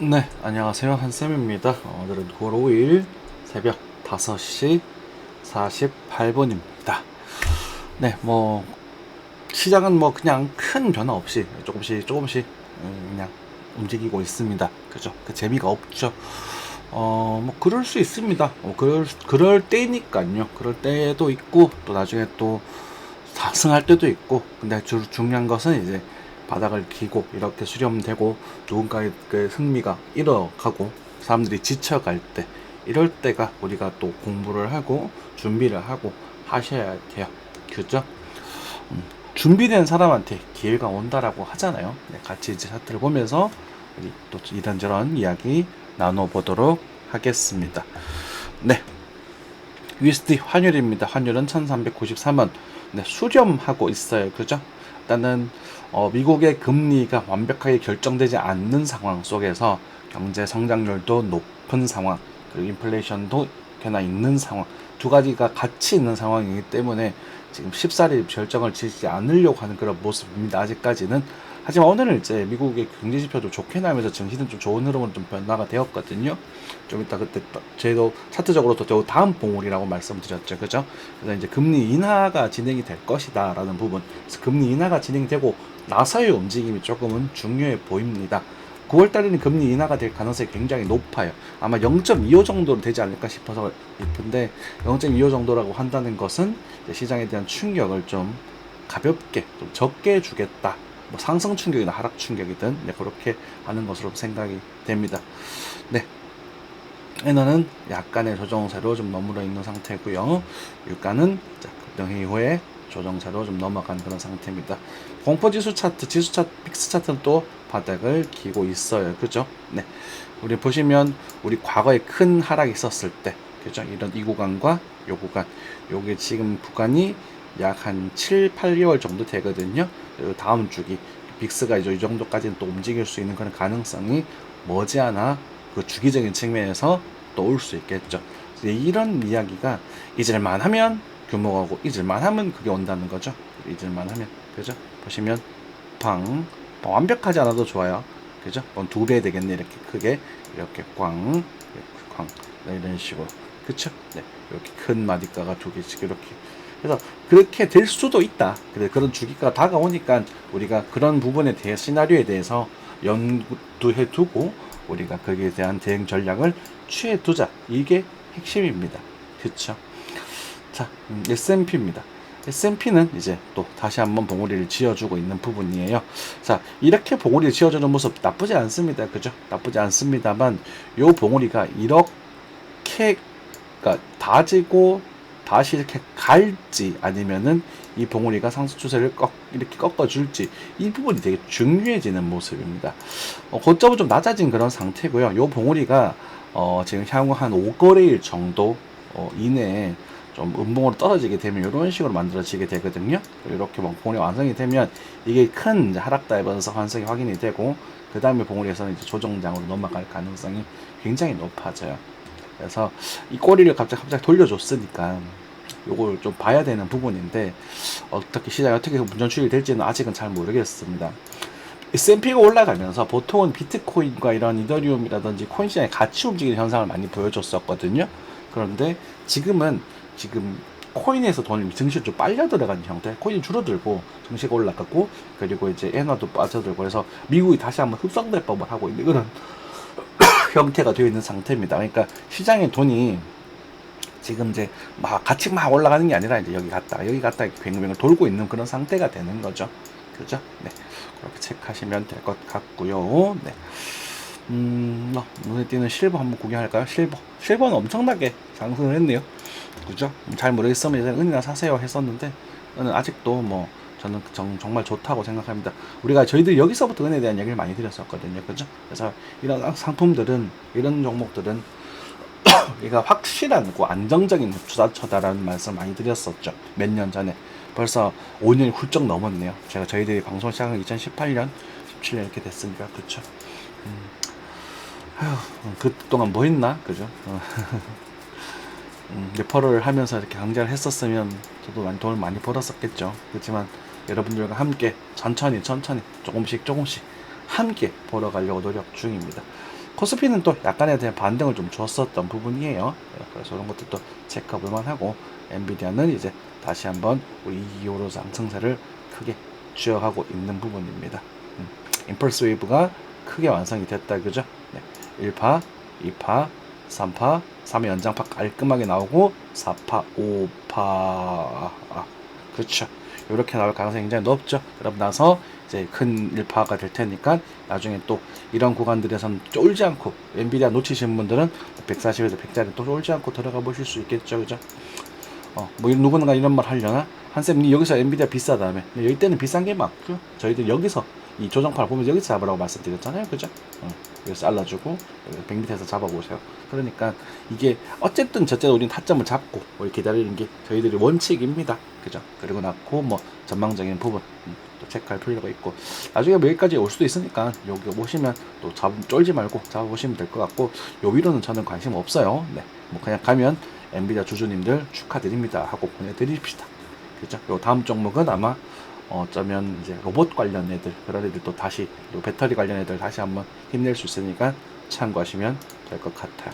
네, 안녕하세요. 한쌤입니다. 오늘은 9월 5일 새벽 5시 48분입니다. 네, 시장은 그냥 큰 변화 없이 조금씩 그냥 움직이고 있습니다. 그죠? 그 재미가 없죠. 그럴 수 있습니다. 그럴 때니까요. 그럴 때도 있고, 또 나중에 또 상승할 때도 있고, 근데 중요한 것은 이제 바닥을 기고 이렇게 수렴되고 누군가의 그 흥미가 잃어가고 사람들이 지쳐갈 때, 이럴 때가 우리가 또 공부를 하고 준비를 하고 하셔야 돼요. 그죠? 준비된 사람한테 기회가 온다라고 하잖아요. 네, 같이 이제 차트를 보면서 우리 또 이런저런 이야기 나눠보도록 하겠습니다. 네, USD 환율입니다. 환율은 1393원. 네, 수렴하고 있어요. 그죠? 일단은 미국의 금리가 완벽하게 결정되지 않는 상황 속에서 경제 성장률도 높은 상황, 그리고 인플레이션도 꽤나 있는 상황, 두 가지가 같이 있는 상황이기 때문에 지금 쉽사리 결정을 지지 않으려고 하는 그런 모습입니다. 아직까지는. 하지만 오늘은 이제 미국의 경제 지표도 좋게 나면서 증시는 좀 좋은 흐름으로 좀 변화가 되었거든요. 좀 이따 그때 저희도 차트적으로 또 다음 봉우리라고 말씀드렸죠. 그죠? 그래서 이제 금리 인하가 진행이 될 것이다 라는 부분. 그래서 금리 인하가 진행되고 나서의 움직임이 조금은 중요해 보입니다. 9월 달에는 금리 인하가 될 가능성이 굉장히 높아요. 아마 0.25 정도로 되지 않을까 싶어서 있는데, 0.25 정도라고 한다는 것은 시장에 대한 충격을 좀 가볍게, 좀 적게 주겠다. 상승 충격이나 하락 충격이든 그렇게 하는 것으로 생각이 됩니다. 네, 엔화는 약간의 조정세로 좀 머물러 있는 상태고요. 유가는 급등 이후에 조정세로 좀 넘어간 그런 상태입니다. 공포지수 차트, 픽스 차트는 또 바닥을 기고 있어요. 그죠? 네. 우리 보시면 우리 과거에 큰 하락이 있었을 때, 그죠? 이런 이 구간과 요 구간, 요게 지금 구간이 약 한 7, 8개월 정도 되거든요. 그리고 다음 주기 빅스가 이제 이 정도까지는 또 움직일 수 있는 그런 가능성이 머지않아 그 주기적인 측면에서 또 올 수 있겠죠. 이런 이야기가 잊을만 하면 규모가 오고 잊을만 하면 그게 온다는 거죠. 잊을만 하면, 그죠? 보시면 완벽하지 않아도 좋아요. 그죠? 그건 2배 되겠네. 이렇게 크게 이렇게 꽝 네, 이런 식으로. 그쵸? 네, 이렇게 큰 마디가가 2개씩 이렇게. 그래서 그렇게 될 수도 있다. 그런 주기가 다가오니까 우리가 그런 부분에 대해 시나리오에 대해서 연구해 두고 우리가 거기에 대한 대응 전략을 취해 두자. 이게 핵심입니다. 그쵸? 자, S&P입니다. S&P는 이제 또 다시 한번 봉우리를 지어주고 있는 부분이에요. 자, 이렇게 봉우리를 지어주는 모습 나쁘지 않습니다. 그죠? 나쁘지 않습니다만, 요 봉우리가 이렇게, 그러니까 다지고 다시 이렇게 갈지, 아니면은 이 봉우리가 상승 추세를 이렇게 꺾어줄지, 이 부분이 되게 중요해지는 모습입니다. 고점은 좀 낮아진 그런 상태고요. 요 봉우리가 지금 향후 한 5거래일 정도 이내에 좀 음봉으로 떨어지게 되면 이런 식으로 만들어지게 되거든요. 이렇게 봉우리 완성이 되면 이게 큰 하락 다이버스 환성이 확인이 되고, 그 다음에 봉우리에서는 이제 조정장으로 넘어갈 가능성이 굉장히 높아져요. 그래서 이 꼬리를 갑자기 돌려줬으니까 요걸 좀 봐야 되는 부분인데, 어떻게 시장이 어떻게 문전 추이가 될지는 아직은 잘 모르겠습니다. S&P가 올라가면서 보통은 비트코인과 이런 이더리움이라든지 코인 시장이 같이 움직이는 현상을 많이 보여줬었거든요. 그런데 지금 코인에서 돈이 증시로 좀 빨려 들어가는 형태, 코인이 줄어들고 증시가 올라갔고, 그리고 이제 엔화도 빠져들고, 그래서 미국이 다시 한번 흡성대법을 하고 있는 그런 형태가 되어 있는 상태입니다. 그러니까 시장의 돈이 지금 이제 같이 올라가는 게 아니라 이제 여기 갔다 뱅뱅을 돌고 있는 그런 상태가 되는 거죠. 그죠? 네. 그렇게 체크하시면 될 것 같고요. 네. 눈에 띄는 실버 한번 구경할까요? 실버는 엄청나게 상승을 했네요. 그죠? 잘 모르겠으면 이제 은이나 사세요 했었는데, 은은 아직도 저는 정말 좋다고 생각합니다. 저희들이 여기서부터 은에 대한 얘기를 많이 드렸었거든요. 그죠? 그래서 이런 상품들은, 이런 종목들은 얘가 확실하고 안정적인 투자처다라는 말씀 많이 드렸었죠. 몇 년 전에. 벌써 5년이 훌쩍 넘었네요. 저희들이 방송 시작한 2018년, 17년 이렇게 됐으니까. 그쵸. 그동안 뭐 했나? 그죠? 레퍼럴 하면서 이렇게 강좌를 했었으면 저도 돈을 많이 벌었었겠죠. 그렇지만 여러분들과 함께 천천히 조금씩 함께 벌어가려고 노력 중입니다. 코스피는 또 약간에 대한 반등을 좀 줬었던 부분이에요. 그래서 이런 것들도 체크해 볼 만하고, 엔비디아는 이제 다시 한번 우리 2호로 상승세를 크게 쥐어가고 있는 부분입니다. 임펄스 웨이브가 크게 완성이 됐다, 그죠? 네. 1파, 2파, 3파, 3의 연장파 깔끔하게 나오고 4파, 5파, 그렇죠. 이렇게 나올 가능성이 굉장히 높죠. 그럼 나서 이제 큰 1파가 될 테니까 나중에 또 이런 구간들에서는 쫄지 않고, 엔비디아 놓치신 분들은 140에서 100짜리 또 쫄지 않고 들어가 보실 수 있겠죠, 그죠? 뭐 누구나 이런 말 하려나? 한쌤, 니 여기서 엔비디아 비싸다며. 여기 때는 비싼 게 맞죠. 저희들 여기서 이 조정판을 보면서 여기서 잡으라고 말씀드렸잖아요, 그죠? 여기서 잘라주고 100 밑에서 잡아보세요. 그러니까 이게 어쨌든 저쨌든 우리는 타점을 잡고 기다리는 게 저희들의 원칙입니다, 그죠? 그리고 낳고 뭐 전망적인 부분 또 체크할 필요가 있고, 나중에 뭐 여기까지 올 수도 있으니까 여기 오시면 또 쫄지 말고 잡아보시면 될 것 같고, 요 위로는 저는 관심 없어요. 네, 뭐 그냥 가면 엔비디아 주주님들 축하드립니다 하고 보내드립시다, 그죠? 요 다음 종목은 아마 어쩌면 이제 로봇 관련 애들, 그런 애들 또 다시, 또 배터리 관련 애들 다시 한번 힘낼 수 있으니까 참고하시면 될 것 같아요.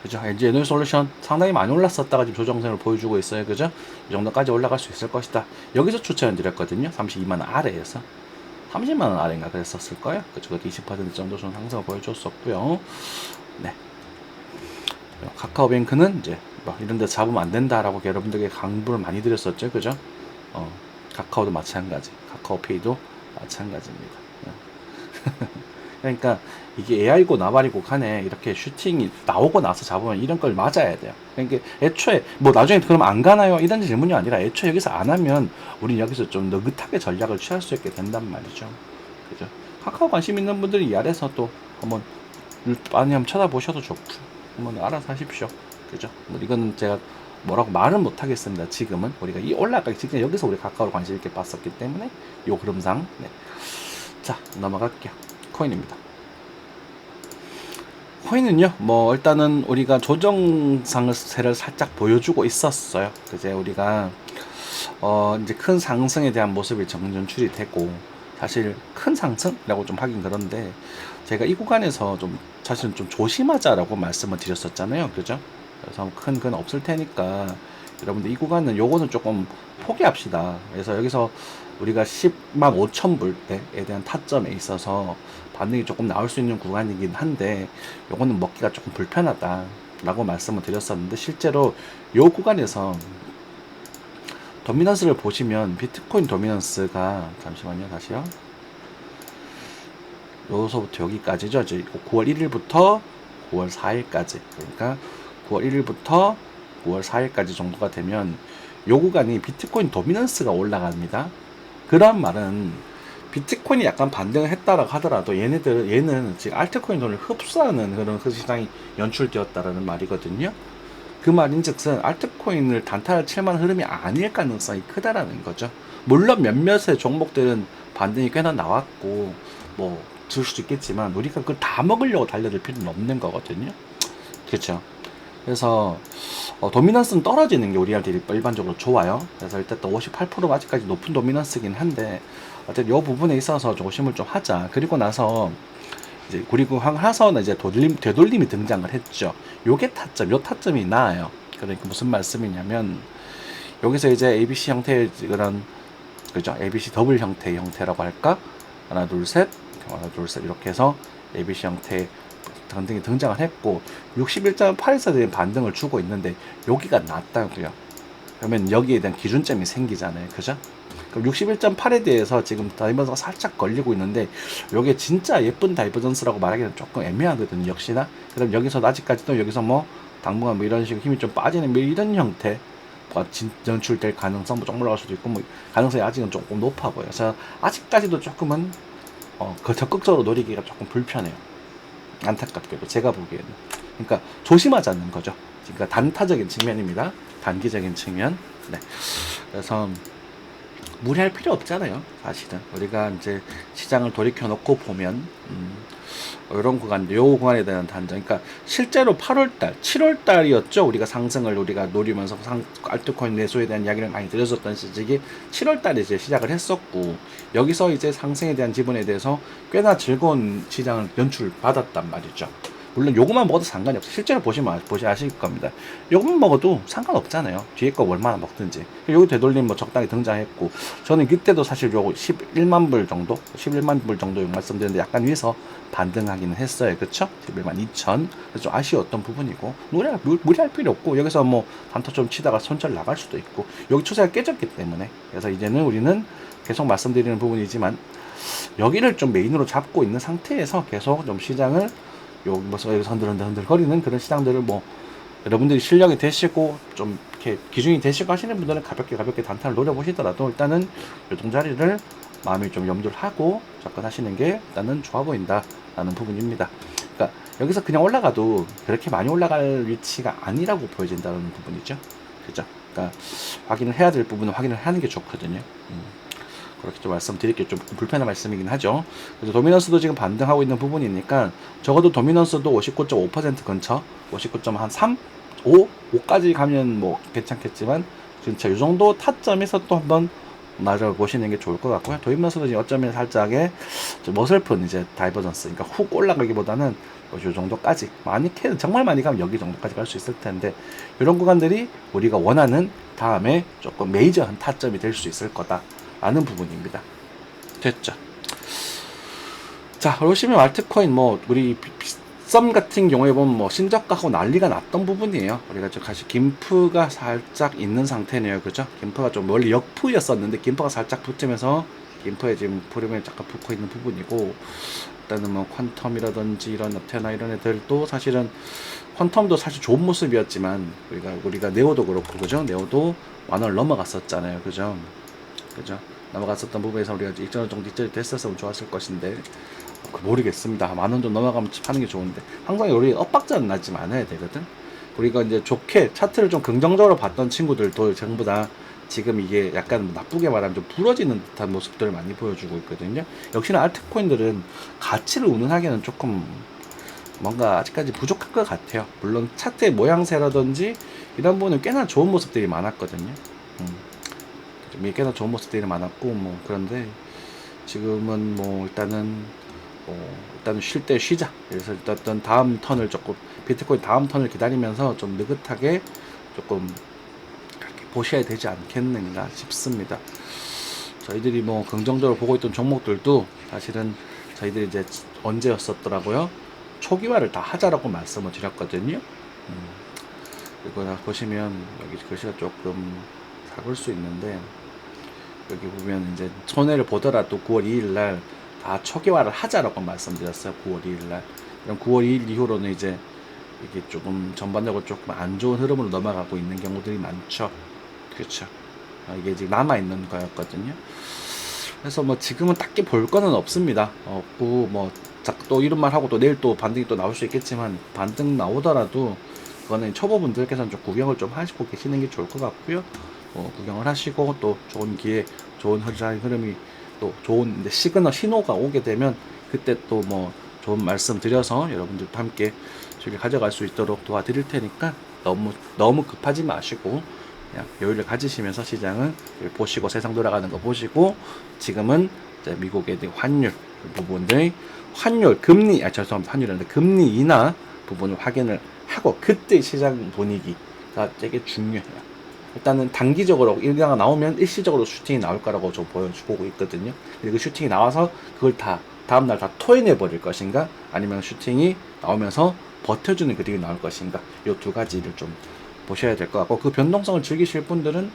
그죠? LG 에너지솔루션 상당히 많이 올랐었다가 지금 조정세를 보여주고 있어요, 그죠? 이 정도까지 올라갈 수 있을 것이다. 여기서 추천드렸거든요. 32만원 아래에서 30만원 아래인가 그랬었을 거예요. 그죠? 20% 정도 좀 상승을 보여줬었고요. 네. 카카오뱅크는 이제 뭐 이런 데 잡으면 안 된다라고 여러분들에게 강조를 많이 드렸었죠, 그죠? 카카오도 마찬가지, 카카오페이도 마찬가지입니다. 그러니까 이게 AI고 나발이고 간에 이렇게 슈팅이 나오고 나서 잡으면 이런 걸 맞아야 돼요. 그러니까 애초에 뭐 나중에 그럼 안 가나요? 이런 질문이 아니라 애초에 여기서 안 하면 우리 여기서 좀 느긋하게 전략을 취할 수 있게 된단 말이죠. 그죠? 카카오 관심 있는 분들이 이 아래서 또 한번 많이 한번 쳐다보셔도 좋고, 한번 알아서 하십시오. 그죠? 뭐 이거는 제가 뭐라고 말은 못 하겠습니다. 지금은 우리가 이 올라가기 직전에 여기서 우리 카카오를 관심 있게 봤었기 때문에 요 흐름상. 네. 자, 넘어갈게요. 코인입니다. 코인은요, 뭐 일단은 우리가 조정상세를 살짝 보여주고 있었어요. 이제 우리가 이제 큰 상승에 대한 모습이 정전출이 되고, 사실 큰 상승이라고 좀 하긴 그런데 제가 이 구간에서 좀 사실은 좀 조심하자라고 말씀을 드렸었잖아요, 그죠? 그래서 큰 건 없을 테니까 여러분들 이 구간은 요거는 조금 포기합시다. 그래서 여기서 우리가 10만 5천 불대에 대한 타점에 있어서 반등이 조금 나올 수 있는 구간이긴 한데, 요거는 먹기가 조금 불편하다 라고 말씀을 드렸었는데, 실제로 요 구간에서 도미넌스를 보시면 비트코인 도미넌스가, 잠시만요, 다시요. 여기서부터 여기까지죠. 이제 9월 1일부터 9월 4일까지, 그러니까 9월 1일부터 9월 4일까지 정도가 되면 요 구간이 비트코인 도미넌스가 올라갑니다. 그런 말은 비트코인이 약간 반등을 했다라고 하더라도 얘는 지금 알트코인 돈을 흡수하는 그런 시장이 연출되었다라는 말이거든요. 그 말인즉슨 알트코인을 단타를 칠 만한 흐름이 아닐 가능성이 크다라는 거죠. 물론 몇몇의 종목들은 반등이 꽤나 나왔고 뭐 줄 수도 있겠지만 우리가 그걸 다 먹으려고 달려들 필요는 없는 거거든요. 그렇죠. 그래서 도미넌스는 떨어지는 게 우리한테 일반적으로 좋아요. 그래서 일단 또 58% 아직까지 높은 도미넌스긴 한데, 어쨌든 이 부분에 있어서 조심을 좀 하자. 그리고 나서 이제 그리고 하서는 이제 되돌림이 등장을 했죠. 요게 타점, 요 타점이 나아요. 그러니까 무슨 말씀이냐면, 여기서 이제 ABC 형태의 그런, 그죠? ABC 더블 형태라고 할까? 하나 둘 셋 이렇게 해서 ABC 형태의 반등이 등장을 했고, 61.8에서 대한 반등을 주고 있는데 여기가 낮다고요. 그러면 여기에 대한 기준점이 생기잖아요, 그죠? 그럼 61.8에 대해서 지금 다이버전스가 살짝 걸리고 있는데, 이게 진짜 예쁜 다이버전스라고 말하기는 조금 애매하거든요, 역시나. 그럼 여기서 아직까지도 여기서 뭐 당분간 뭐 이런 식으로 힘이 좀 빠지는 뭐 이런 형태 연출될 가능성, 뭐 조금 올라갈 수도 있고, 뭐 가능성이 아직은 조금 높아 보여요. 그래서 아직까지도 조금은 그 적극적으로 노리기가 조금 불편해요. 안타깝게도 제가 보기에는. 그러니까 조심하자는 거죠. 그러니까 단타적인 측면입니다. 단기적인 측면. 네. 그래서 무리할 필요 없잖아요, 사실은. 우리가 이제 시장을 돌이켜 놓고 보면 이런 구간, 요 구간에 대한 단정. 그러니까 실제로 8월달, 7월달이었죠. 우리가 상승을 우리가 노리면서 알트코인 매수에 대한 이야기를 많이 드렸었던 시기에 7월달에 이제 시작을 했었고, 여기서 이제 상승에 대한 지분에 대해서 꽤나 즐거운 시장을 연출 받았단 말이죠. 물론 요것만 먹어도 상관이 없어요. 실제로 보시면 아실 겁니다. 요것만 먹어도 상관없잖아요. 뒤에 거 얼마나 먹든지. 요거 되돌림 뭐 적당히 등장했고, 저는 그때도 사실 요거 11만 불 정도, 11만 불 정도 말씀드렸는데 약간 위에서 반등하기는 했어요. 그쵸? 11만 2천. 그래서 좀 아쉬웠던 부분이고, 무리할 필요 없고, 여기서 뭐 단타 좀 치다가 손절 나갈 수도 있고, 여기 추세가 깨졌기 때문에. 그래서 이제는 우리는 계속 말씀드리는 부분이지만, 여기를 좀 메인으로 잡고 있는 상태에서 계속 좀 시장을 여기서 흔들흔들 거리는 그런 시장들을 뭐 여러분들이 실력이 되시고 좀 이렇게 기준이 되시고 하시는 분들은 가볍게 단타를 노려보시더라도 일단은 요동자리를 마음에 좀 염두를 하고 접근하시는 게 일단은 좋아 보인다라는 부분입니다. 그러니까 여기서 그냥 올라가도 그렇게 많이 올라갈 위치가 아니라고 보여진다는 부분이죠. 그죠? 그러니까 확인을 해야 될 부분은 확인을 하는 게 좋거든요. 그렇게 좀 말씀드릴게요. 좀 불편한 말씀이긴 하죠. 그래서 도미넌스도 지금 반등하고 있는 부분이니까 적어도 도미넌스도 59.5% 근처, 59.3, 5까지 가면 뭐 괜찮겠지만 진짜 이 정도 타점에서 또 한번 나눠보시는 게 좋을 것 같고요. 도미넌스도 지금 어쩌면 살짝의 좀 어설픈 이제 다이버전스, 그러니까 훅 올라가기보다는 이 정도까지 정말 많이 가면 여기 정도까지 갈 수 있을 텐데 이런 구간들이 우리가 원하는 다음에 조금 메이저한 타점이 될 수 있을 거다. 라는 부분입니다. 됐죠? 자, 그러시면 알트코인 뭐 우리 썸 같은 경우에 보면 뭐 신저가하고 난리가 났던 부분이에요. 우리가 좀 다시 김프가 살짝 있는 상태네요. 그죠? 김프가 좀 원래 역푸였었는데 김프가 살짝 붙으면서 김프에 지금 프리미엄이 잠깐 붙고 있는 부분이고, 일단은 뭐 퀀텀이라든지 이런 업테나 이런 애들도 사실은 퀀텀도 사실 좋은 모습이었지만 우리가 네오도 그렇고, 그죠? 네오도 10,000원을 넘어갔었잖아요. 그죠? 넘어갔었던 부분에서 우리가 일정 정도 이점이 됐었으면 좋았을 것인데 모르겠습니다. 10,000원 좀 넘어가면 파는 게 좋은데 항상 우리 엇박자는 나지 않아야 되거든. 우리가 이제 좋게 차트를 좀 긍정적으로 봤던 친구들도 전부 다 지금 이게 약간 나쁘게 말하면 좀 부러지는 듯한 모습들을 많이 보여주고 있거든요. 역시나 알트코인들은 가치를 운운하기에는 조금 뭔가 아직까지 부족한 것 같아요. 물론 차트의 모양새라든지 이런 부분은 꽤나 좋은 모습들이 많았거든요. 꽤나 좋은 모습들이 많았고 뭐 그런데 지금은 뭐 일단은 쉴 때 쉬자. 그래서 일단 다음 턴을 조금 비트코인 다음 턴을 기다리면서 좀 느긋하게 조금 보셔야 되지 않겠는가 싶습니다. 저희들이 뭐 긍정적으로 보고 있던 종목들도 사실은 저희들이 이제 언제였었더라고요. 초기화를 다 하자라고 말씀을 드렸거든요. 이거 보시면 여기 글씨가 조금 작을 수 있는데 여기 보면 이제 손해를 보더라도 9월 2일 날 다 초기화를 하자라고 말씀드렸어요. 9월 2일 날. 그럼 9월 2일 이후로는 이제 이게 조금 전반적으로 조금 안 좋은 흐름으로 넘어가고 있는 경우들이 많죠. 그렇죠. 이게 지금 남아 있는 거였거든요. 그래서 뭐 지금은 딱히 볼 거는 없습니다. 없고 뭐 또 이런 말 하고 또 내일 또 반등이 또 나올 수 있겠지만 반등 나오더라도 그거는 초보분들께서는 좀 구경을 좀 하시고 계시는 게 좋을 것 같고요. 구경을 하시고 또 좋은 기회, 좋은 흐름이 또 좋은 이제 신호가 오게 되면 그때 또 뭐 좋은 말씀 드려서 여러분들도 함께 저기 가져갈 수 있도록 도와드릴 테니까 너무 급하지 마시고 그냥 여유를 가지시면서 시장을 보시고 세상 돌아가는 거 보시고 지금은 이제 미국의 환율 부분들 금리 죄송합니다. 환율이 아니라 금리 인하 부분을 확인을 하고 그때 시장 분위기가 되게 중요해요. 일단은 단기적으로 일가가 나오면 일시적으로 슈팅이 나올 거라고 좀 보고 있거든요. 그 슈팅이 나와서 그걸 다음날 다 토해내 버릴 것인가, 아니면 슈팅이 나오면서 버텨주는 그림이 나올 것인가, 이 두 가지를 좀 보셔야 될 것 같고, 그 변동성을 즐기실 분들은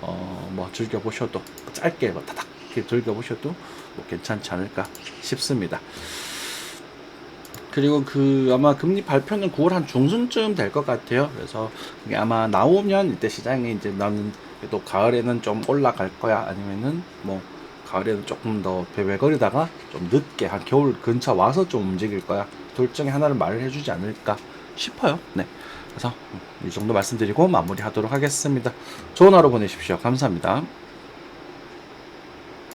뭐 즐겨보셔도 짧게 뭐 타닥 이렇게 즐겨보셔도 뭐 괜찮지 않을까 싶습니다. 그리고 아마 금리 발표는 9월 한 중순쯤 될 것 같아요. 그래서 그게 아마 나오면 이때 시장이 이제 나는 또 가을에는 좀 올라갈 거야, 아니면은 뭐 가을에는 조금 더 베베거리다가 좀 늦게 한 겨울 근처 와서 좀 움직일 거야. 둘 중에 하나를 말을 해주지 않을까 싶어요. 네. 그래서 이 정도 말씀드리고 마무리하도록 하겠습니다. 좋은 하루 보내십시오. 감사합니다.